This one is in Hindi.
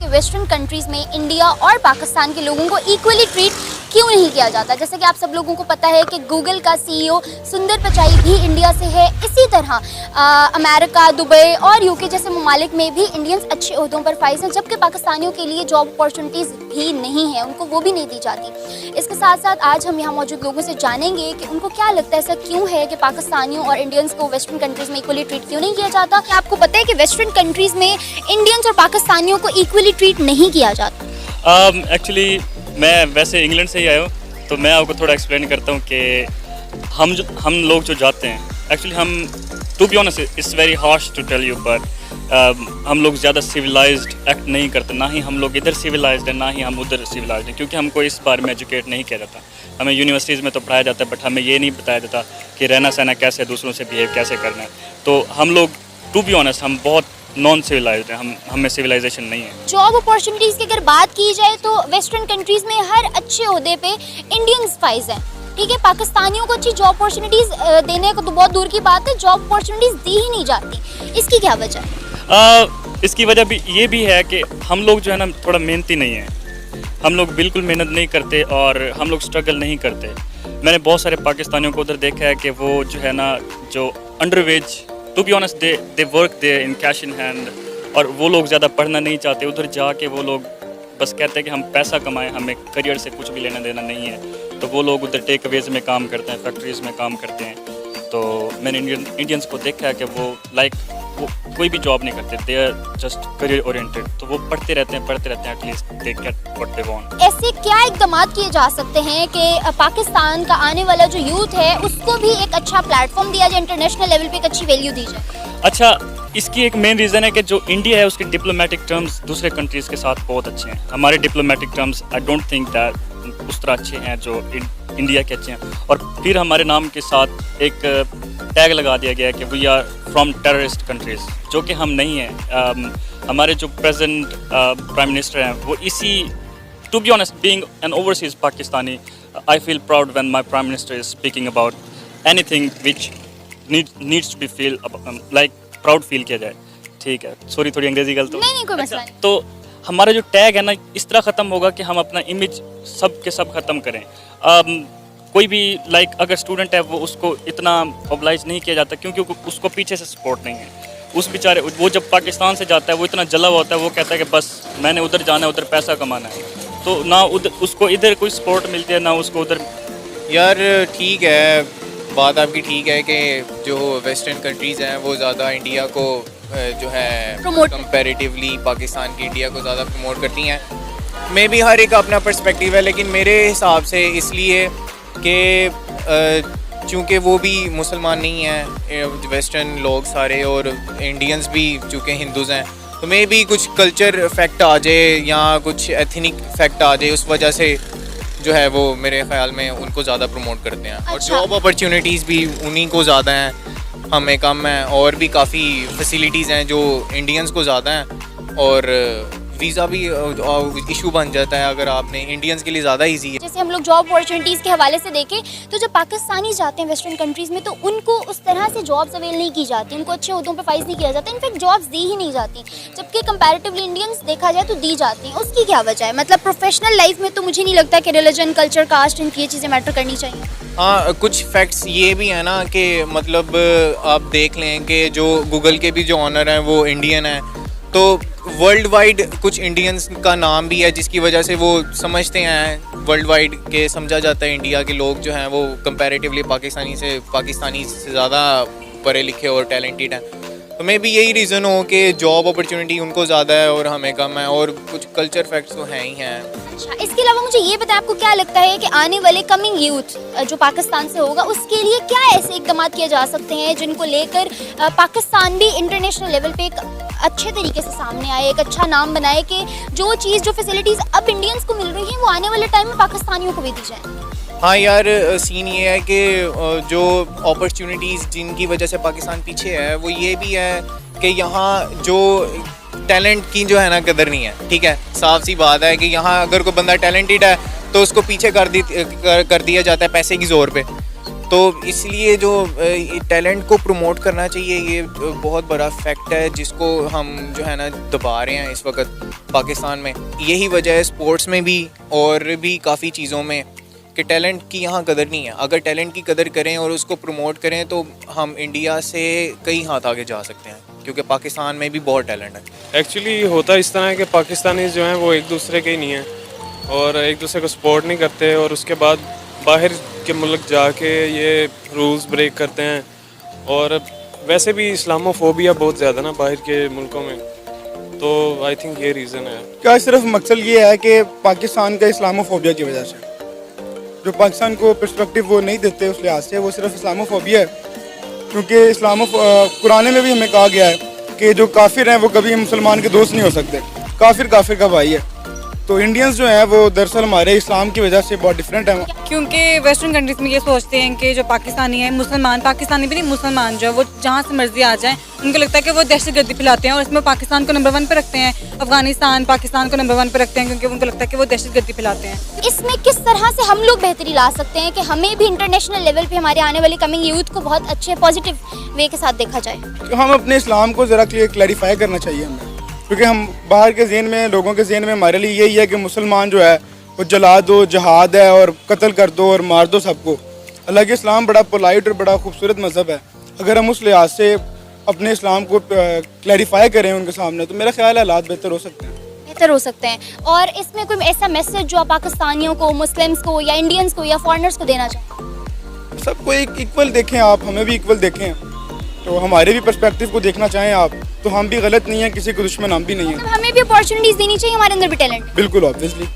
वेस्टर्न कंट्रीज़ में इंडिया और पाकिस्तान के लोगों को इक्वली ट्रीट क्यों नहीं किया जाता। जैसे कि आप सब लोगों को पता है कि गूगल का सीईओ सुंदर पिचाई भी इंडिया से है। इसी तरह अमेरिका, दुबई और यूके जैसे ममालिक में भी इंडियंस अच्छे ओहदों पर फाइज हैं, जबकि पाकिस्तानियों के लिए जॉब अपॉर्चुनिटीज़ भी नहीं है, उनको वो भी नहीं दी जाती। इसके साथ साथ आज हम यहाँ मौजूद लोगों से जानेंगे कि उनको क्या लगता है ऐसा क्यों है कि पाकिस्तानियों और इंडियंस को वेस्टर्न कंट्रीज़ में इक्वली ट्रीट क्यों नहीं किया जाता। आपको पता है कि वेस्टर्न कंट्रीज़ में इंडियंस और पाकिस्तानियों को इक्वली ट्रीट नहीं किया जाता। एक्चुअली मैं वैसे इंग्लैंड से ही आया हूँ, तो मैं आपको थोड़ा एक्सप्लेन करता हूँ कि हम लोग जो जाते हैं, एक्चुअली हम to be honest it's very harsh to tell you, but हम लोग ज़्यादा सिविलाइज्ड एक्ट नहीं करते। ना ही हम लोग इधर सिविलाइज्ड है, ना ही हम उधर सिविलाइज्ड हैं, क्योंकि हमको इस बारे में एजुकेट नहीं किया जाता। हमें यूनिवर्सिटीज़ में तो पढ़ाया जाता है, बट हमें ये नहीं बताया जाता कि रहना सहना कैसे, दूसरों से बिहेव कैसे करना है। तो हम लोग टू बी ऑनेस्ट हम बहुत नॉन सिविलाइज्ड है, हमें सिविलाइजेशन नहीं है। जॉब अपॉर्चुनिटीज़ की अगर बात की जाए तो वेस्टर्न कंट्रीज़ में हर अच्छे ओहदे पे इंडियंस फाइज हैं, ठीक है। पाकिस्तानियों को अच्छी जॉब अपॉर्चुनिटीज़ देने को तो बहुत दूर की बात है, जॉब अपॉर्चुनिटीज़ दी ही नहीं जाती। इसकी क्या वजह है? इसकी वजह भी ये भी है कि हम लोग जो है ना थोड़ा मेहनती नहीं है, हम लोग बिल्कुल मेहनत नहीं करते और हम लोग स्ट्रगल नहीं करते। मैंने बहुत सारे पाकिस्तानियों को उधर देखा है कि वो जो है ना जो underwages, to be honest they work they in cash in hand, और वो लोग ज़्यादा पढ़ना नहीं चाहते। उधर जाके वो लोग बस कहते हैं कि हम पैसा कमाएं, हमें करियर से कुछ भी लेना देना नहीं है। तो वो लोग उधर टेक अवेज में काम करते हैं, फैक्ट्रीज़ में काम करते हैं। तो मैंने इंडियंस को देखा है कि वो वो कोई भी जॉब नहीं करते, they are just career oriented. तो वो पढ़ते रहते हैं at least they get what they want. ऐसे क्या इक़दाम किए जा सकते हैं कि पाकिस्तान का आने वाला जो यूथ है उसको भी एक अच्छा प्लेटफॉर्म दिया जाए, इंटरनेशनल लेवल पे एक अच्छी वैल्यू दी जाए? अच्छा, इसकी एक मेन रीज़न है कि जो इंडिया है उसके डिप्लोमेटिक टर्म्स दूसरे कंट्रीज़ के साथ बहुत अच्छे हैं। हमारे diplomatic terms I don't think that उस तरह अच्छे हैं जो इंडिया के अच्छे हैं। और फिर हमारे नाम के साथ एक टैग लगा दिया गया है कि we are from terrorist countries, जो कि हम नहीं हैं। हमारे जो प्रेजेंट प्राइम मिनिस्टर हैं वो इसी, to be honest being an overseas Pakistani, I feel proud when my prime minister is speaking about anything which needs to be feel like proud feel किया जाए। ठीक है, सॉरी थोड़ी अंग्रेजी गलत हो। नहीं, कोई मसला नहीं। तो हमारा जो टैग है ना इस तरह ख़त्म होगा कि हम अपना इमेज सब के सब ख़त्म करें। कोई भी लाइक अगर स्टूडेंट है वो उसको इतना ऑब्लाइज नहीं किया जाता, क्योंकि उसको पीछे से सपोर्ट नहीं है। उस बेचारे वो जब पाकिस्तान से जाता है वो इतना जला हुआ होता है, वो कहता है कि बस मैंने उधर जाना है, उधर पैसा कमाना है। तो ना उसको इधर कोई सपोर्ट मिलती है, ना उसको उधर। यार ठीक है, बात आपकी ठीक है कि जो वेस्टर्न कंट्रीज़ हैं वो ज़्यादा इंडिया को जो है कंपैरेटिवली पाकिस्तान की इंडिया को ज़्यादा प्रमोट करती हैं। मे भी हर एक अपना पर्सपेक्टिव है, लेकिन मेरे हिसाब से इसलिए कि चूँकि वो भी मुसलमान नहीं हैं वेस्टर्न लोग सारे, और इंडियंस भी चूँकि हिंदूज़ हैं, तो मे भी कुछ कल्चर फैक्ट आ जाए या कुछ एथनिक फैक्ट आ जाए, उस वजह से जो है वो मेरे ख्याल में उनको ज़्यादा प्रमोट करते हैं। और जॉब अपॉर्चुनिटीज़ भी उन्हीं को ज़्यादा हैं, हमें कम हैं। और भी काफ़ी फैसिलिटीज़ हैं जो इंडियंस को ज़्यादा हैं, और वीज़ा भी इशू बन जाता है अगर आपने, इंडियंस के लिए ज़्यादा इजी है। जैसे हम लोग जॉब अपॉर्चुनिटीज़ के हवाले से देखें तो जब पाकिस्तानी जाते हैं वेस्टर्न कंट्रीज़ में तो उनको उस तरह से जॉब्स अवेल नहीं की जाती, उनको अच्छे ओहदों पे फाइज नहीं किया जाता, इनफैक्ट जॉब्स दी ही नहीं जाती। जबकि कंपैरेटिवली इंडियंस देखा जाए तो दी जाती हैं। उसकी क्या वजह है? मतलब प्रोफेशनल लाइफ में तो मुझे नहीं लगता कि रिलीजन, कल्चर, कास्ट, इनकी ये चीज़ें मैटर करनी चाहिए। हाँ, कुछ फैक्ट्स ये भी है ना कि मतलब आप देख लें कि जो गूगल के भी जो ऑनर हैं वो इंडियन हैं, तो वर्ल्ड वाइड कुछ इंडियंस का नाम भी है, जिसकी वजह से वो समझते हैं वर्ल्ड वाइड के समझा जाता है इंडिया के लोग जो हैं वो कंपैरेटिवली पाकिस्तानी से ज़्यादा पढ़े लिखे और टैलेंटेड हैं। तो मे भी यही रीज़न हो कि जॉब अपॉर्चुनिटी उनको ज़्यादा है और हमें कम है, और कुछ कल्चर फैक्ट्स तो हैं ही हैं। अच्छा, इसके अलावा मुझे ये बताएं, आपको क्या लगता है कि आने वाले कमिंग यूथ जो पाकिस्तान से होगा उसके लिए क्या ऐसे इक़दाम किए जा सकते हैं जिनको लेकर पाकिस्तान भी इंटरनेशनल लेवल पे एक अच्छे तरीके से सामने आए, एक अच्छा नाम बनाए कि जो चीज़, जो फैसिलिटीज़ अब इंडियंस को मिल रही हैं वो आने वाले टाइम में पाकिस्तानियों को भी दी जाए? हाँ यार, सीन ये है कि जो अपॉर्चुनिटीज़ जिनकी वजह से पाकिस्तान पीछे है वो ये भी है कि यहाँ जो टैलेंट की जो है ना कदर नहीं है। ठीक है, साफ सी बात है कि यहाँ अगर कोई बंदा टैलेंटेड है तो उसको पीछे कर दिया जाता है पैसे की ज़ोर पे। तो इसलिए जो टैलेंट को प्रमोट करना चाहिए, ये बहुत बड़ा फैक्ट है जिसको हम जो है ना दबा रहे हैं इस वक्त पाकिस्तान में। यही वजह है स्पोर्ट्स में भी और भी काफ़ी चीज़ों में कि टैलेंट की यहाँ कदर नहीं है। अगर टैलेंट की कदर करें और उसको प्रमोट करें तो हम इंडिया से कई हाथ आगे जा सकते हैं, क्योंकि पाकिस्तान में भी बहुत टैलेंट है। एक्चुअली होता इस तरह है कि पाकिस्तानी जो हैं वो एक दूसरे के ही नहीं हैं और एक दूसरे को सपोर्ट नहीं करते, और उसके बाद बाहर के मुल्क जाके ये रूल्स ब्रेक करते हैं। और वैसे भी इस्लामोफोबिया बहुत ज़्यादा ना बाहर के मुल्कों में, तो आई थिंक ये रीज़न है। क्या सिर्फ मकसद ये है कि पाकिस्तान का इस्लामोफोबिया की वजह से जो पाकिस्तान को पर्सपेक्टिव वो नहीं देते, उस लिहाज से वो सिर्फ इस्लामोफोबिया है? क्योंकि कुरान में भी हमें कहा गया है कि जो काफिर हैं वो कभी मुसलमान के दोस्त नहीं हो सकते, काफिर काफिर का भाई है। तो इंडियंस जो हैं वो दरअसल हमारे इस्लाम की वजह से बहुत डिफरेंट हैं, क्योंकि वेस्टर्न कंट्रीज में ये सोचते हैं कि जो पाकिस्तानी है, मुसलमान, पाकिस्तानी भी नहीं, मुसलमान जो है वो जहाँ से मर्जी आ जाएं, उनको लगता है कि वो दहशतगर्दी फैलाते हैं, और इसमें पाकिस्तान को नंबर 1 पे रखते हैं, अफगानिस्तान पाकिस्तान को नंबर 1 पे रखते हैं, क्योंकि उनको लगता है कि वो दहशतगर्दी फैलाते हैं। इसमें किस तरह से हम लोग बेहतरी ला सकते हैं कि हमें भी इंटरनेशनल लेवल पे हमारे आने वाली कमिंग यूथ को बहुत अच्छे पॉजिटिव वे के साथ देखा जाए? तो हम अपने इस्लाम को ज़रा क्लैरिफाई करना चाहिए हमें, क्योंकि हम बाहर के ज़हन में, लोगों के ज़हन में हमारे लिए यही है कि मुसलमान जो है वो जला दो, जहाद है और कत्ल कर दो और मार दो सबको। हालांकि इस्लाम बड़ा पोलाइट और बड़ा खूबसूरत मज़हब है। अगर हम उस लिहाज से अपने इस्लाम को क्लैरिफाई करें उनके सामने, तो मेरा ख्याल है हालात बेहतर हो सकते हैं। बेहतर हो सकते हैं। और इसमें कोई ऐसा मैसेज जो आप पाकिस्तानियों को, मुस्लिम्स को या इंडियंस को या फॉरेनर्स को देना चाहें? सबको एक इक्वल देखें आप, हमें भी इक्वल देखें, तो हमारे भी पर्सपेक्टिव को देखना चाहें आप, तो हम भी गलत नहीं है, किसी को दुश्मन हम भी नहीं है। हमें भी अपॉर्चुनिटीज देनी चाहिए, हमारे अंदर भी टैलेंट। बिल्कुल ऑब्वियसली।